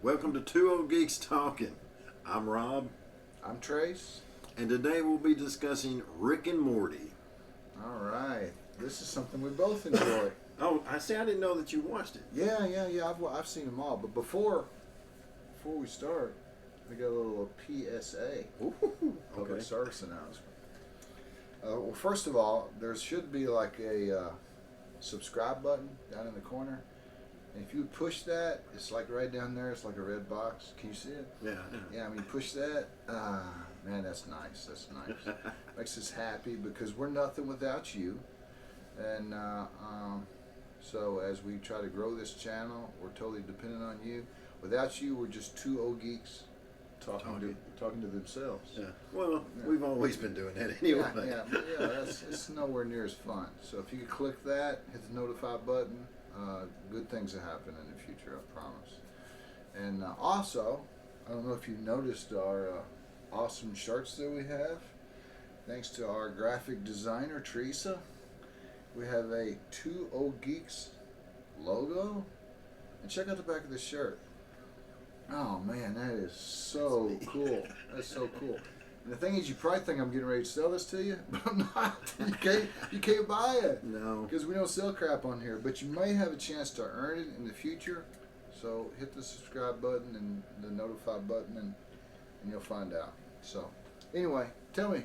Welcome to Two Old Geeks Talking. I'm Rob, I'm Trace. and today we'll be discussing Rick and Morty. All right. This is something we both enjoy. Oh, I didn't know that you watched it. Yeah. I've seen them all. But before we start, we got a little PSA. Ooh, Public okay. service announcement. Well, first of all, there should be like a subscribe button down in the corner. And if you push that, it's like right down there. It's like a red box. Can you see it? Yeah. Yeah, I mean, push that. Man, that's nice. That's nice. Makes us happy because we're nothing without you. And so as we try to grow this channel, we're totally dependent on you. Without you, we're just two old geeks talking to themselves. Yeah. Well, Yeah. we've always been doing that anyway. It's nowhere near as fun. So if you could click that, hit the notify button, good things will happen in the future, I promise. And also, I don't know if you noticed our awesome shirts that we have. Thanks to our graphic designer, Teresa, we have a Two Old Geeks logo. And check out the back of the shirt. Oh man, that is so cool. That's so cool. And the thing is, you probably think I'm getting ready to sell this to you, but I'm not. You can't buy it. No. Because we don't sell crap on here. But you may have a chance to earn it in the future. So hit the subscribe button and the notify button, and you'll find out. So anyway, tell me,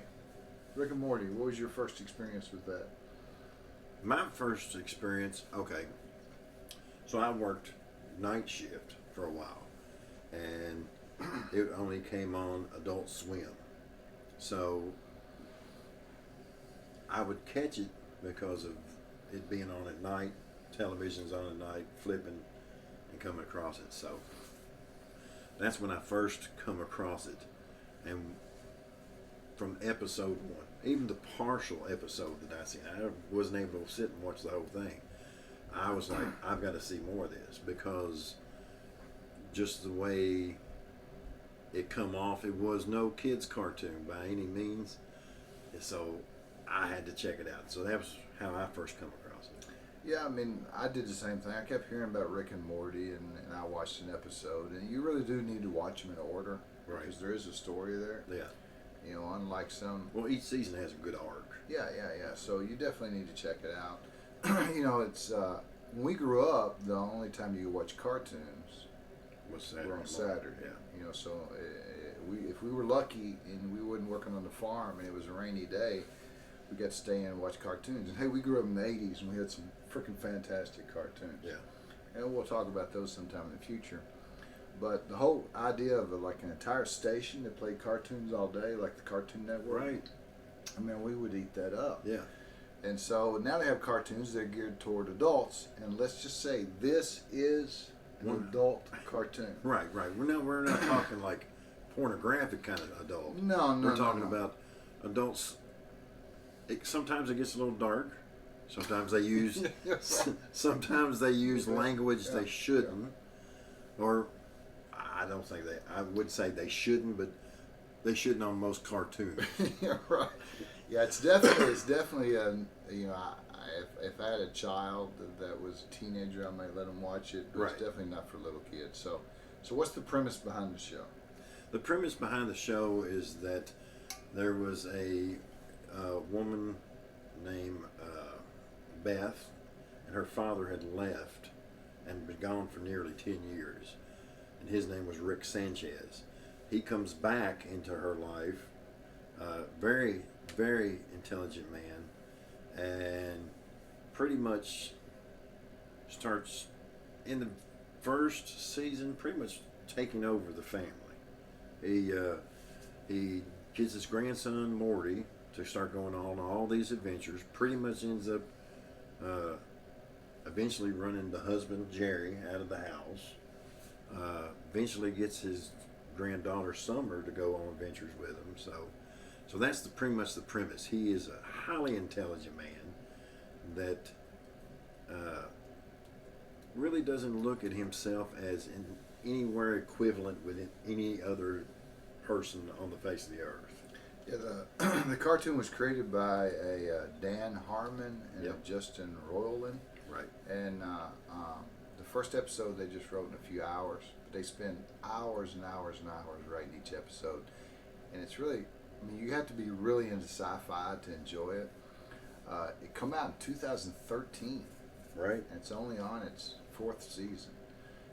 Rick and Morty, what was your first experience with that? My first experience, okay. So I worked night shift for a while, and it only came on Adult Swim. So I would catch it because of it being on at night, television's on at night, flipping and coming across it. So that's when I first come across it. And from episode one, even the partial episode that I seen, I wasn't able to sit and watch the whole thing. I was like, I've got to see more of this, because just the way it come off, it was no kids cartoon by any means, so I had to check it out. So that was how I first come across it. Yeah, I mean, I did the same thing. I kept hearing about Rick and Morty, and I watched an episode. And you really do need to watch them in order, Right. because there is a story there. Yeah. You know, unlike some. Well, each season has a good arc. Yeah. So you definitely need to check it out. You know, it's when we grew up, the only time you could watch cartoons Was Saturday were on morning. Saturday. Yeah. You know, so if we were lucky and we wasn't working on the farm and it was a rainy day, we got to stay in and watch cartoons. And hey, we grew up in the '80s and we had some freaking fantastic cartoons. Yeah. And we'll talk about those sometime in the future. But the whole idea of like an entire station that played cartoons all day, like the Cartoon Network. Right. I mean, we would eat that up. Yeah. And so now they have cartoons that are geared toward adults. And let's just say this is an adult cartoon. Right. We're not talking like pornographic kind of adult. No. We're talking about adults. Sometimes it gets a little dark. Sometimes they use sometimes they use language they shouldn't, or I don't think I would say they shouldn't, but they shouldn't on most cartoons. Yeah, right. Yeah, it's definitely you know, if I had a child that was a teenager, I might let them watch it, but Right. It's definitely not for little kids. So what's the premise behind the show? The premise behind the show is that there was a woman named Beth, and her father had left and been gone for nearly 10 years. And his name was Rick Sanchez. He comes back into her life, very, very intelligent man, and pretty much starts in the first season pretty much taking over the family. He gets his grandson Morty to start going on all these adventures. Pretty much ends up eventually running the husband Jerry out of the house. Eventually gets his granddaughter Summer to go on adventures with him. So that's pretty much the premise. He is a highly intelligent man that really doesn't look at himself as in anywhere equivalent with any other person on the face of the earth. Yeah, the cartoon was created by a Dan Harmon and a Justin Roiland. Right. And the first episode they just wrote in a few hours. But they spend hours and hours and hours writing each episode, and it's really, I mean, you have to be really into sci-fi to enjoy it. It come out in 2013, Right. and it's only on its 4th season,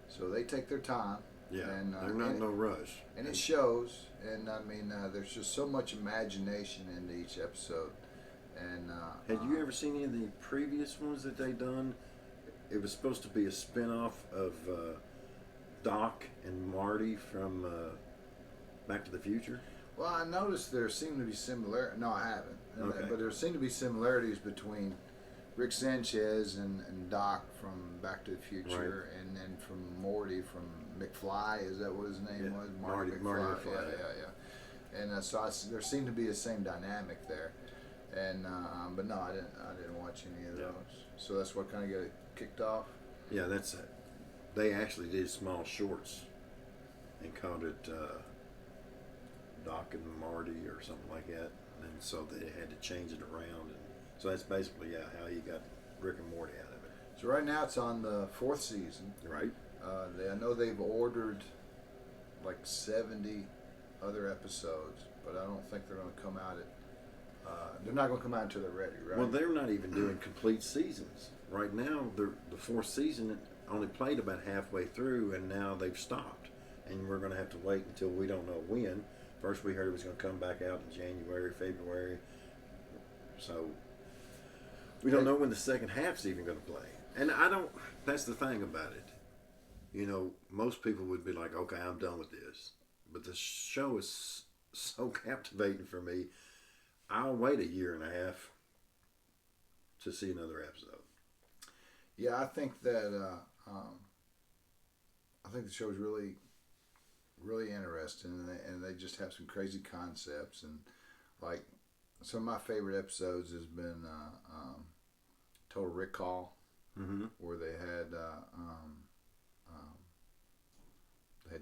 so they take their time. Yeah. And, they're not in no rush. and it shows. And I mean, there's just so much imagination into each episode. And Had you ever seen any of the previous ones that they done? It was supposed to be a spin-off of Doc and Marty from Back to the Future. Well, I noticed there seem to be No, I haven't. Okay. But there seem to be similarities between Rick Sanchez and Doc from Back to the Future, and then from Morty from McFly. Is that what his name was? Marty McFly. Yeah. And so there seemed to be the same dynamic there. And but no, I didn't watch any of those. So that's what kind of got it kicked off. Yeah, that's it. They actually did small shorts and called it Doc and Marty or something like that. And so they had to change it around. And so that's basically how you got Rick and Morty out of it. So right now it's on the 4th season. Right. I know they've ordered like 70 other episodes, but I don't think they're going to come out they're not going to come out until they're ready, right? Well, they're not even doing complete seasons. Right now, the 4th season only played about halfway through, and now they've stopped. And we're going to have to wait until we don't know when. First, we heard it was going to come back out in January, February. So, we don't know when the second half's even going to play. And that's the thing about it. You know, most people would be like, okay, I'm done with this. But the show is so captivating for me. I'll wait a year and a half to see another episode. Yeah, I think that I think the show's really, really interesting, and they just have some crazy concepts. And like some of my favorite episodes has been Total Recall, where they had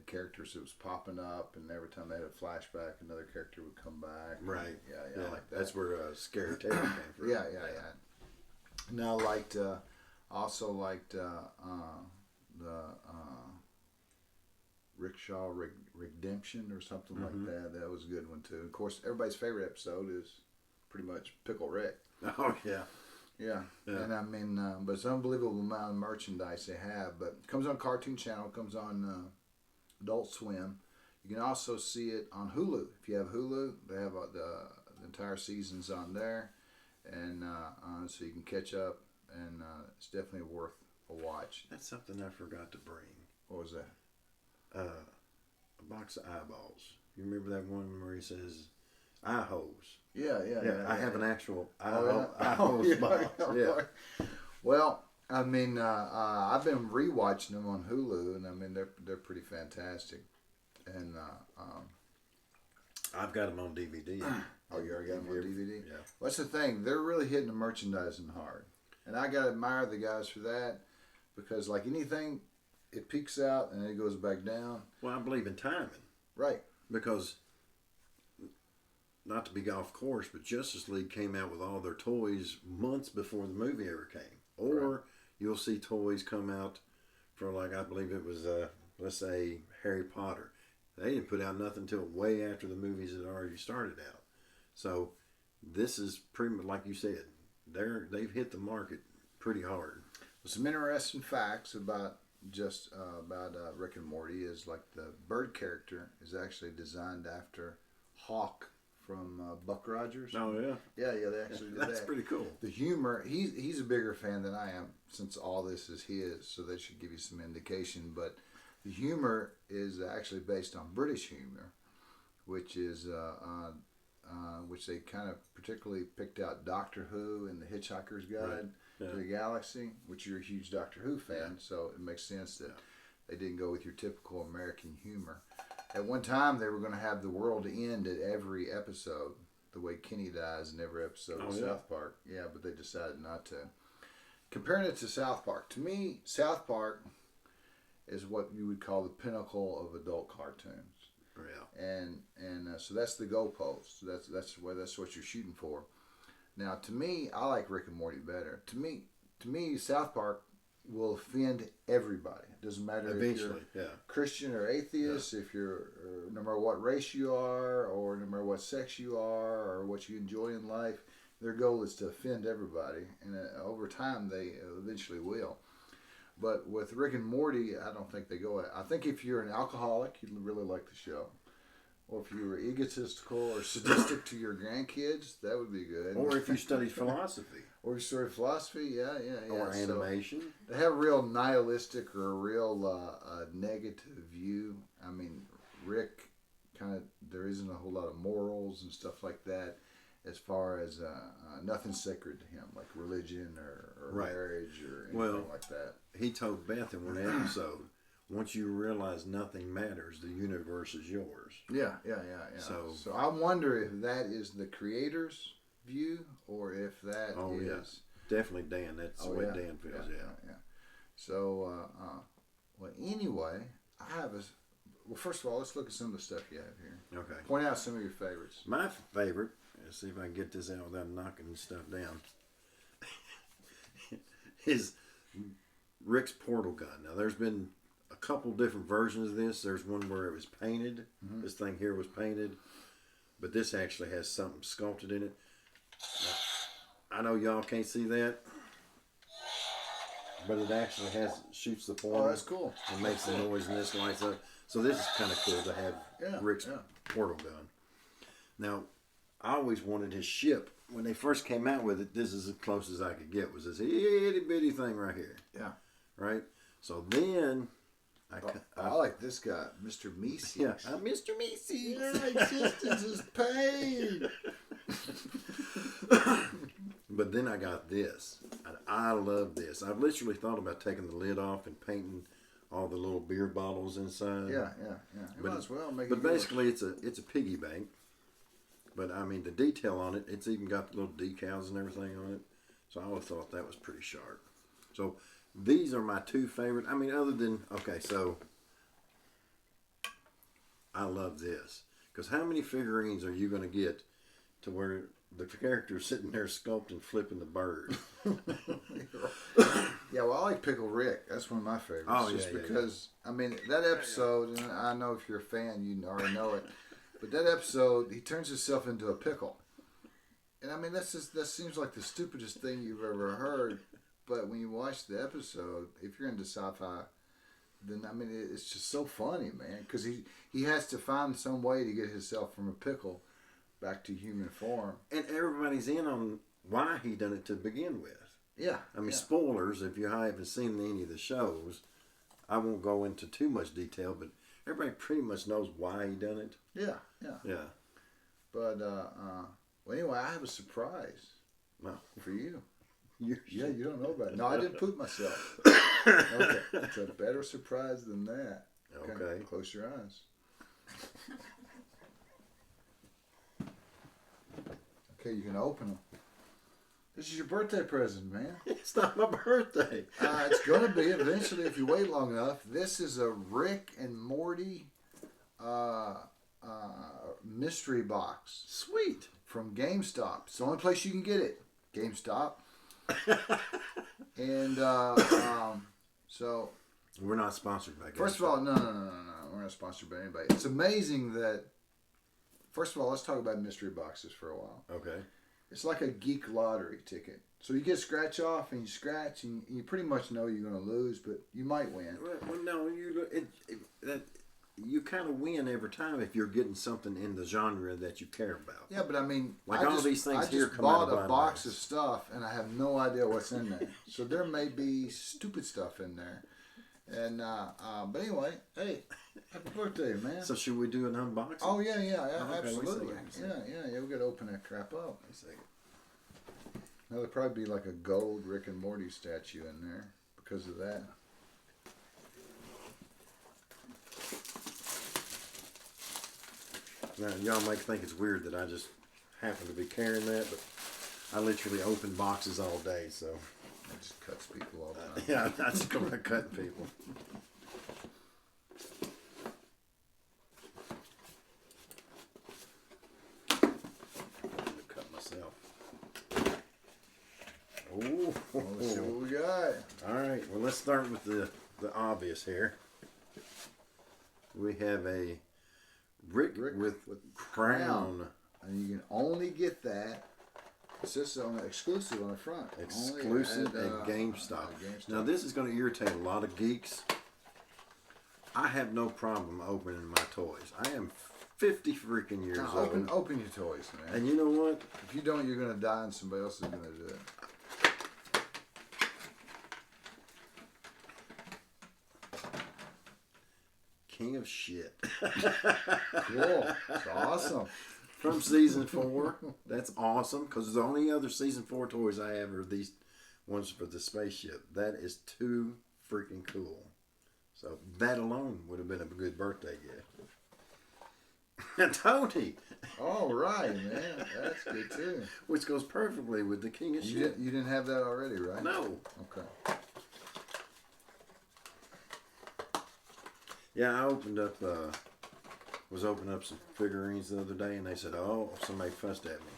characters that was popping up, and every time they had a flashback, another character would come back. Right. Yeah, I like that. That's where Scary Terry came from. Yeah. And I also liked the Rickshaw Redemption or something like that. That was a good one too. Of course, everybody's favorite episode is pretty much Pickle Rick. Oh yeah. Yeah. And I mean, but it's an unbelievable amount of merchandise they have. But it comes on Cartoon Channel, it comes on Adult Swim. You can also see it on Hulu. If you have Hulu, they have the entire seasons on there, and so you can catch up. And it's definitely worth a watch. That's something I forgot to bring. What was that? A box of eyeballs. You remember that one where he says, "Eye holes"? Yeah. I have an actual eye Oh, holes box. Yeah. Right. Well, I mean, I've been rewatching them on Hulu, and I mean they're pretty fantastic. And I've got them on DVD. Oh, you already got them on DVD? Yeah. What's the thing? They're really hitting the merchandising hard. And I got to admire the guys for that, because like anything, it peaks out and it goes back down. Well, I believe in timing. Right. Because, not to be off course, but Justice League came out with all their toys months before the movie ever came. Or you'll see toys come out for, like, I believe it was, let's say, Harry Potter. They didn't put out nothing until way after the movies had already started out. So, this is pretty much, like you said, they've hit the market pretty hard. Some interesting facts about Rick and Morty is like the bird character is actually designed after Hawk from Buck Rogers. Oh yeah, yeah, they actually did that's that. pretty cool. The humor, he's a bigger fan than I am, since all this is his, so that should give you some indication. But the humor is actually based on British humor, which is which they kind of particularly picked out Doctor Who and the Hitchhiker's Guide to the Galaxy, which you're a huge Doctor Who fan, so it makes sense that they didn't go with your typical American humor. At one time, they were going to have the world end at every episode, the way Kenny dies in every episode of South Park. Yeah, but they decided not to. Comparing it to South Park, to me, South Park is what you would call the pinnacle of adult cartoons. Yeah. And so that's the goalpost. That's what you're shooting for. Now, to me, I like Rick and Morty better. To me, South Park will offend everybody. It doesn't matter Eventually, if you're yeah. Christian or atheist, if you're no matter what race you are, or no matter what sex you are, or what you enjoy in life. Their goal is to offend everybody, and over time they eventually will. But with Rick and Morty, I don't think they go. I think if you're an alcoholic, you'd really like the show. Or if you were egotistical or sadistic to your grandkids, that would be good. Or if you studied philosophy. Or you studied philosophy, yeah. Or animation. So they have a real nihilistic or a real negative view. I mean, Rick there isn't a whole lot of morals and stuff like that. As far as nothing sacred to him, like religion or Right. marriage or anything like that. He told Beth in one episode, once you realize nothing matters, the universe is yours. Yeah. So I wonder if that is the creator's view or if that is... Yeah. Definitely Dan. That's the way Dan feels, yeah. So, well, anyway, I have a... Well, first of all, let's look at some of the stuff you have here. Okay. Point out some of your favorites. My favorite, let's see if I can get this out without knocking stuff down, is Rick's portal gun. Now, there's been a couple different versions of this. There's one where it was painted. Mm-hmm. This thing here was painted. But this actually has something sculpted in it. Now, I know y'all can't see that. But it actually shoots the portal. Oh, that's cool. It makes the noise and this lights up. So this is kind of cool to have Rick's portal gun. Now, I always wanted his ship. When they first came out with it, this is as close as I could get. Was this itty bitty thing right here. Yeah. Right? So then... I like this guy, Mr. Meeseeks. Yeah, I'm Mr. Meeseeks. Your existence is pain. But then I got this. And I love this. I've literally thought about taking the lid off and painting all the little beer bottles inside. Yeah. You might as well make it. But basically, it's a piggy bank. But I mean, the detail on it, it's even got the little decals and everything on it. So I always thought that was pretty sharp. So these are my two favorite. I mean, other than, okay, so I love this. Because how many figurines are you going to get to where the character's sitting there sculpting, flipping the bird? Yeah, well, I like Pickle Rick. That's one of my favorites. Oh, yeah, just because, I mean, that episode, and I know if you're a fan, you already know it, but that episode, he turns himself into a pickle. And I mean, that seems like the stupidest thing you've ever heard. But when you watch the episode, if you're into sci-fi, then I mean it's just so funny, man. Because he has to find some way to get himself from a pickle back to human form. And everybody's in on why he done it to begin with. Yeah. I mean, spoilers if you haven't seen any of the shows. I won't go into too much detail, but everybody pretty much knows why he done it. Yeah. But well, anyway, I have a surprise for you. You don't know about it. No, I didn't poop myself. Okay, it's a better surprise than that. Okay. Close your eyes. Okay, you can open them. This is your birthday present, man. It's not my birthday. It's going to be eventually if you wait long enough. This is a Rick and Morty mystery box. Sweet. From GameStop. It's the only place you can get it. GameStop. And so we're not sponsored by GameStop. First of all, no. We're not sponsored by anybody. It's amazing that. First of all, let's talk about mystery boxes for a while. Okay. It's like a geek lottery ticket. So you get scratch off and you scratch and you pretty much know you're going to lose, but you might win. Well, no, you kind of win every time if you're getting something in the genre that you care about. Yeah, but I mean, all these things here come out of I bought a box of stuff and I have no idea what's in there. So there may be stupid stuff in there. And but anyway, hey, happy birthday, man! So should we do an unboxing? Oh yeah, okay, absolutely. Yeah. We got to open that crap up. Now there'll probably be like a gold Rick and Morty statue in there because of that. Now y'all might think it's weird that I just happen to be carrying that, but I literally open boxes all day, so. It just cuts people all the time. Yeah, I just go around cutting people. Cut myself. Oh, let's see what we got. All right. Well, let's start with the obvious here. We have a Rick with crown. And you can only get that. It's just on exclusive on the front. Exclusive at GameStop. Now, this is going to irritate a lot of geeks. I have no problem opening my toys. I am 50 freaking years old. Open your toys, man. And you know what? If you don't, you're going to die and somebody else is going to do it. King of shit. Cool. It's awesome. From season 4. That's awesome because the only other season 4 toys I have are these ones for the spaceship. That is too freaking cool. So that alone would have been a good birthday gift. Tony. All right, man. That's good too. Which goes perfectly with the King of shit. You didn't have that already, right? No. Okay. Yeah, I was opening up some figurines the other day, and they said, "Oh, somebody fussed at me."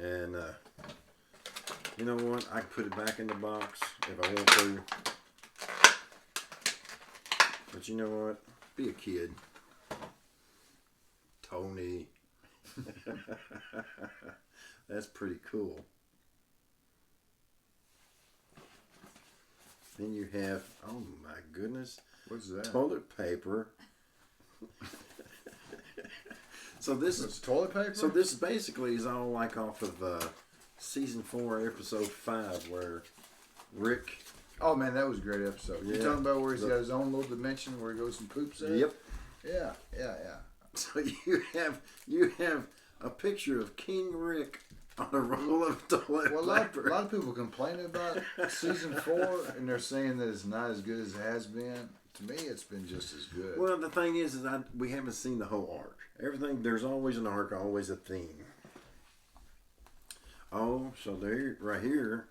And you know what? I can put it back in the box if I want to. But you know what? Be a kid, Tony. That's pretty cool. Then you have, oh my goodness. What's that? Toilet paper. So this is toilet paper. So this basically is all like off of season 4, episode 5, where Rick. Oh man, that was a great episode. Yeah. You talking about where he's got his own little dimension where he goes and poops at? Yep. Yeah. So you have a picture of King Rick on a roll of toilet paper. A lot of people complain about season 4, and they're saying that it's not as good as it has been. To me, it's been just as good. Well, the thing is we haven't seen the whole arc. Everything, there's always an arc, always a theme. Oh, so there, right here,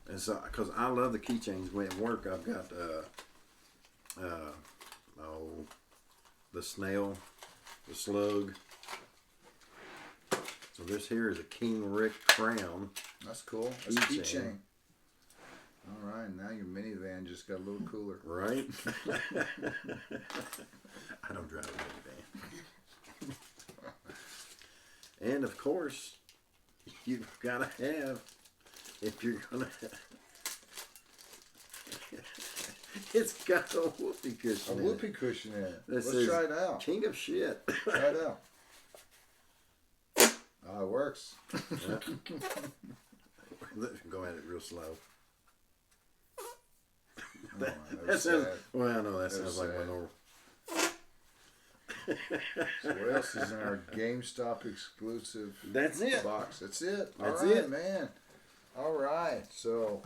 and so because I love the keychains. When at work, I've got the snail, the slug. So this here is a King Rick crown. That's cool. That's a keychain. All right, now your minivan just got a little cooler. Right? I don't drive a minivan. And of course, you've got to have, if you're going to, it's got a whoopee cushion. A whoopee cushion in it. Let's try it out. King of shit. Try it out. Oh, it works. Yeah. Go at it real slow. That sounds, well, no, that sounds like my normal. So what else is in our GameStop exclusive That's it. box? That's it. That's All right, it. Man. All right. So,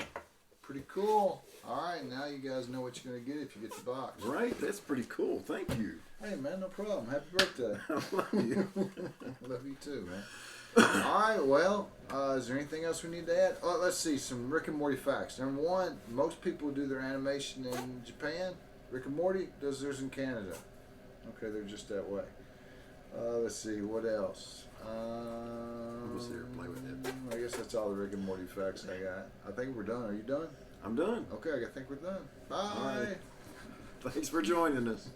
pretty cool. All right, now you guys know what you're going to get if you get the box. Right? That's pretty cool. Thank you. Hey, man, no problem. Happy birthday. I love you. Love you too, man. All right, well, is there anything else we need to add? Oh, let's see, some Rick and Morty facts. Number 1, most people do their animation in Japan. Rick and Morty does theirs in Canada. Okay, they're just that way. Let's see, what else? We'll sit here and play with it. I guess that's all the Rick and Morty facts I got. I think we're done. Are you done? I'm done. Okay, I think we're done. Bye. All right. Thanks for joining us.